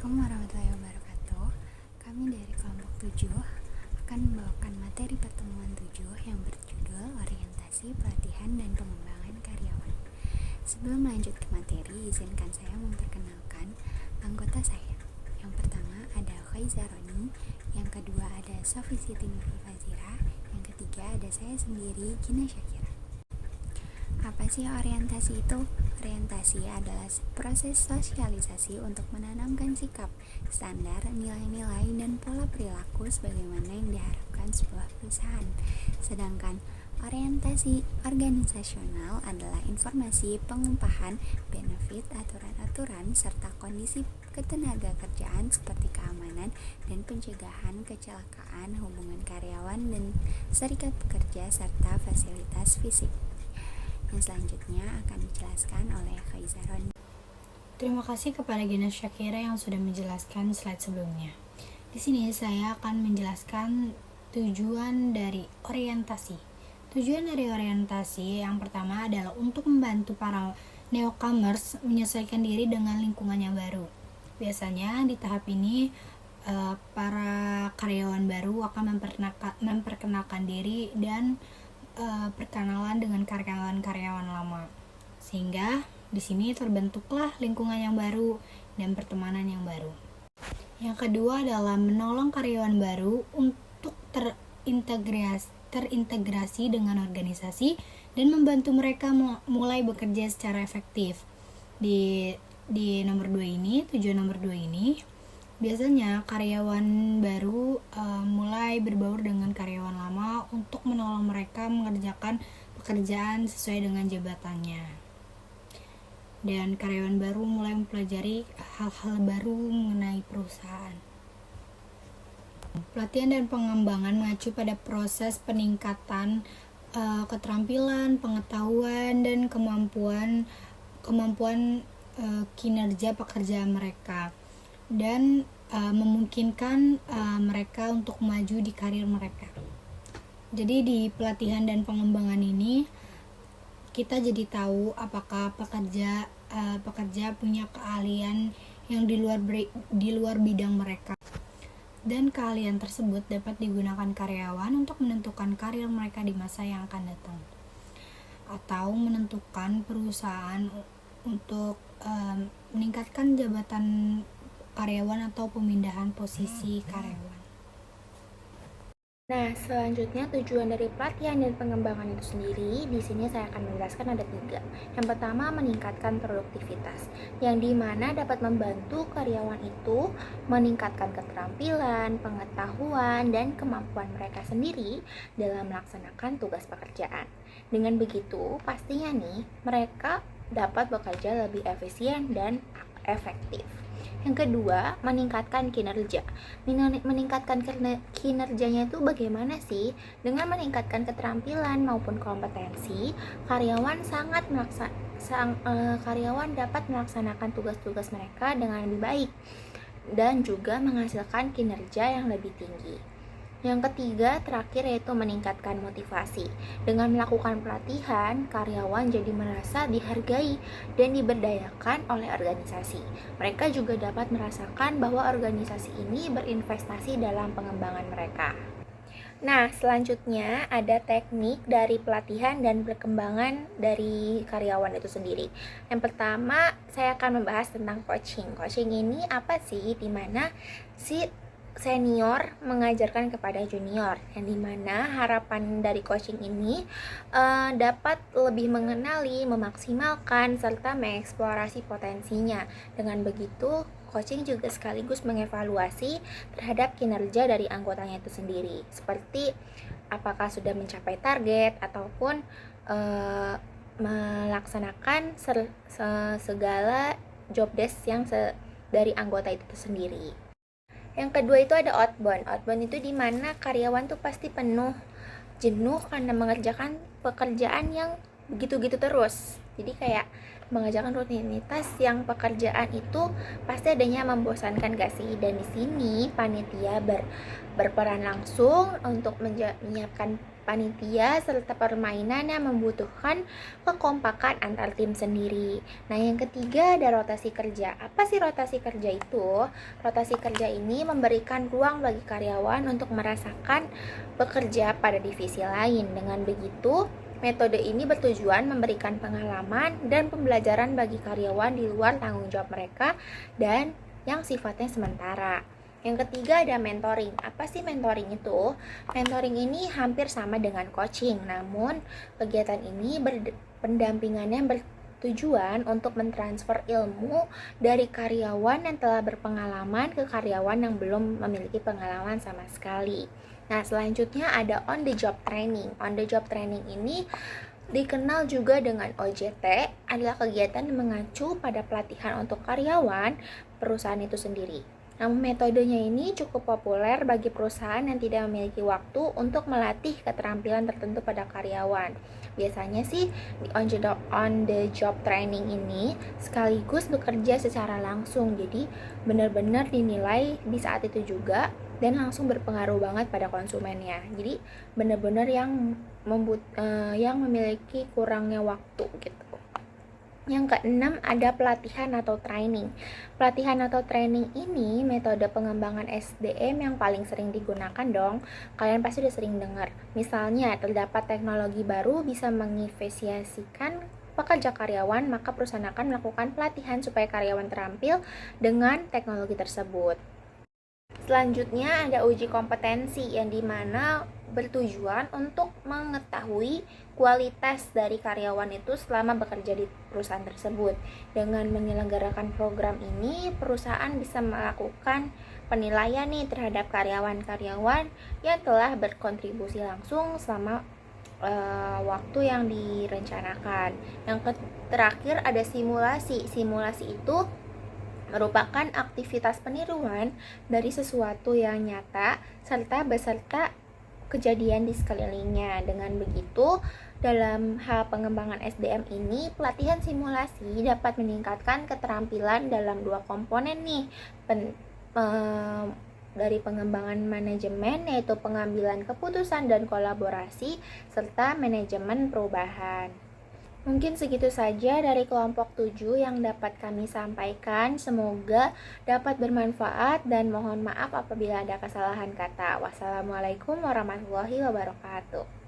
Assalamualaikum warahmatullahi wabarakatuh. Kami dari kelompok 7 akan membawakan materi pertemuan 7 yang berjudul Orientasi, Pelatihan, dan Pengembangan Karyawan. Sebelum lanjut ke materi, izinkan saya memperkenalkan anggota saya. Yang pertama ada Khaiza Roni, yang kedua ada Sofi Siti Nurul Fazira, yang ketiga ada saya sendiri, Gina Syakira. Apa sih orientasi itu? Orientasi adalah proses sosialisasi untuk menanamkan sikap, standar, nilai-nilai, dan pola perilaku sebagaimana yang diharapkan sebuah perusahaan. Sedangkan orientasi organisasional adalah informasi, pengupahan, benefit, aturan-aturan, serta kondisi ketenaga kerjaan seperti keamanan dan pencegahan kecelakaan, hubungan karyawan dan serikat pekerja, serta fasilitas fisik. Yang selanjutnya akan dijelaskan oleh Khaiza Roni. Terima kasih kepada Gina Syakira yang sudah menjelaskan slide sebelumnya. Di sini saya akan menjelaskan tujuan dari orientasi. Tujuan dari orientasi yang pertama adalah untuk membantu para newcomers menyesuaikan diri dengan lingkungan yang baru. Biasanya di tahap ini para karyawan baru akan memperkenalkan diri dan perkenalan dengan karyawan-karyawan lama, sehingga di sini terbentuklah lingkungan yang baru dan pertemanan yang baru. Yang kedua adalah menolong karyawan baru untuk terintegrasi dengan organisasi dan membantu mereka mulai bekerja secara efektif. Di nomor 2 ini, tujuan nomor 2 ini, biasanya karyawan baru mulai berbaur dengan karyawan lama untuk menolong mereka mengerjakan pekerjaan sesuai dengan jabatannya. Dan karyawan baru mulai mempelajari hal-hal baru mengenai perusahaan. Pelatihan dan pengembangan mengacu pada proses peningkatan keterampilan, pengetahuan, dan kemampuan kinerja pekerjaan mereka, dan memungkinkan mereka untuk maju di karir mereka. Jadi di pelatihan dan pengembangan ini kita jadi tahu apakah pekerja punya keahlian yang di luar bidang mereka, dan keahlian tersebut dapat digunakan karyawan untuk menentukan karir mereka di masa yang akan datang, atau menentukan perusahaan untuk meningkatkan jabatan karyawan atau pemindahan posisi karyawan. Nah, selanjutnya tujuan dari pelatihan dan pengembangan itu sendiri, di sini saya akan menjelaskan ada 3. Yang pertama, meningkatkan produktivitas, yang dimana dapat membantu karyawan itu meningkatkan keterampilan, pengetahuan, dan kemampuan mereka sendiri dalam melaksanakan tugas pekerjaan. Dengan begitu, pastinya nih, mereka dapat bekerja lebih efisien dan efektif. Yang kedua, meningkatkan kinerja. Meningkatkan kinerjanya itu bagaimana sih? Dengan meningkatkan keterampilan maupun kompetensi, karyawan dapat melaksanakan tugas-tugas mereka dengan lebih baik dan juga menghasilkan kinerja yang lebih tinggi. Yang ketiga, terakhir, yaitu meningkatkan motivasi. Dengan melakukan pelatihan, karyawan jadi merasa dihargai dan diberdayakan oleh organisasi. Mereka juga dapat merasakan bahwa organisasi ini berinvestasi dalam pengembangan mereka. Nah, selanjutnya ada teknik dari pelatihan dan perkembangan dari karyawan itu sendiri. Yang pertama, saya akan membahas tentang coaching. Coaching ini apa sih? Dimana si senior mengajarkan kepada junior, yang dimana harapan dari coaching ini dapat lebih mengenali, memaksimalkan, serta mengeksplorasi potensinya. Dengan begitu, coaching juga sekaligus mengevaluasi terhadap kinerja dari anggotanya itu sendiri, seperti apakah sudah mencapai target ataupun melaksanakan segala job desk yang dari anggota itu sendiri. Yang kedua itu ada outbound. Outbound itu dimana karyawan tuh pasti jenuh karena mengerjakan pekerjaan yang begitu-gitu terus. Jadi kayak mengerjakan rutinitas yang pekerjaan itu pasti adanya membosankan gak sih? Dan di sini panitia berperan langsung untuk menyiapkan panitia serta permainan yang membutuhkan kekompakan antar tim sendiri. Nah, yang ketiga ada rotasi kerja. Apa sih rotasi kerja itu? Rotasi kerja ini memberikan ruang bagi karyawan untuk merasakan bekerja pada divisi lain. Dengan begitu, metode ini bertujuan memberikan pengalaman dan pembelajaran bagi karyawan di luar tanggung jawab mereka dan yang sifatnya sementara. Yang ketiga ada mentoring. Apa sih mentoring itu? Mentoring ini hampir sama dengan coaching, namun kegiatan ini pendampingannya bertujuan untuk mentransfer ilmu dari karyawan yang telah berpengalaman ke karyawan yang belum memiliki pengalaman sama sekali. Nah, selanjutnya ada on the job training. On the job training ini dikenal juga dengan OJT, adalah kegiatan yang mengacu pada pelatihan untuk karyawan perusahaan itu sendiri. Namun metodenya ini cukup populer bagi perusahaan yang tidak memiliki waktu untuk melatih keterampilan tertentu pada karyawan. Biasanya sih di on the job training ini sekaligus bekerja secara langsung, jadi benar-benar dinilai di saat itu juga dan langsung berpengaruh banget pada konsumennya. Jadi benar-benar yang memiliki kurangnya waktu gitu. Yang keenam ada pelatihan atau training. Pelatihan atau training ini metode pengembangan SDM yang paling sering digunakan dong. Kalian pasti udah sering dengar. Misalnya terdapat teknologi baru bisa mengefisiensikan pekerja karyawan, maka perusahaan akan melakukan pelatihan supaya karyawan terampil dengan teknologi tersebut. Selanjutnya ada uji kompetensi yang dimana bertujuan untuk mengetahui kualitas dari karyawan itu selama bekerja di perusahaan tersebut. Dengan menyelenggarakan program ini, perusahaan bisa melakukan penilaian nih terhadap karyawan-karyawan yang telah berkontribusi langsung selama waktu yang direncanakan. Yang terakhir ada simulasi. Simulasi itu merupakan aktivitas peniruan dari sesuatu yang nyata serta beserta kejadian di sekelilingnya. Dengan begitu, dalam hal pengembangan SDM ini, pelatihan simulasi dapat meningkatkan keterampilan dalam dua komponen nih, dari pengembangan manajemen, yaitu pengambilan keputusan dan kolaborasi, serta manajemen perubahan. Mungkin segitu saja dari kelompok 7 yang dapat kami sampaikan. Semoga dapat bermanfaat dan mohon maaf apabila ada kesalahan kata. Wassalamualaikum warahmatullahi wabarakatuh.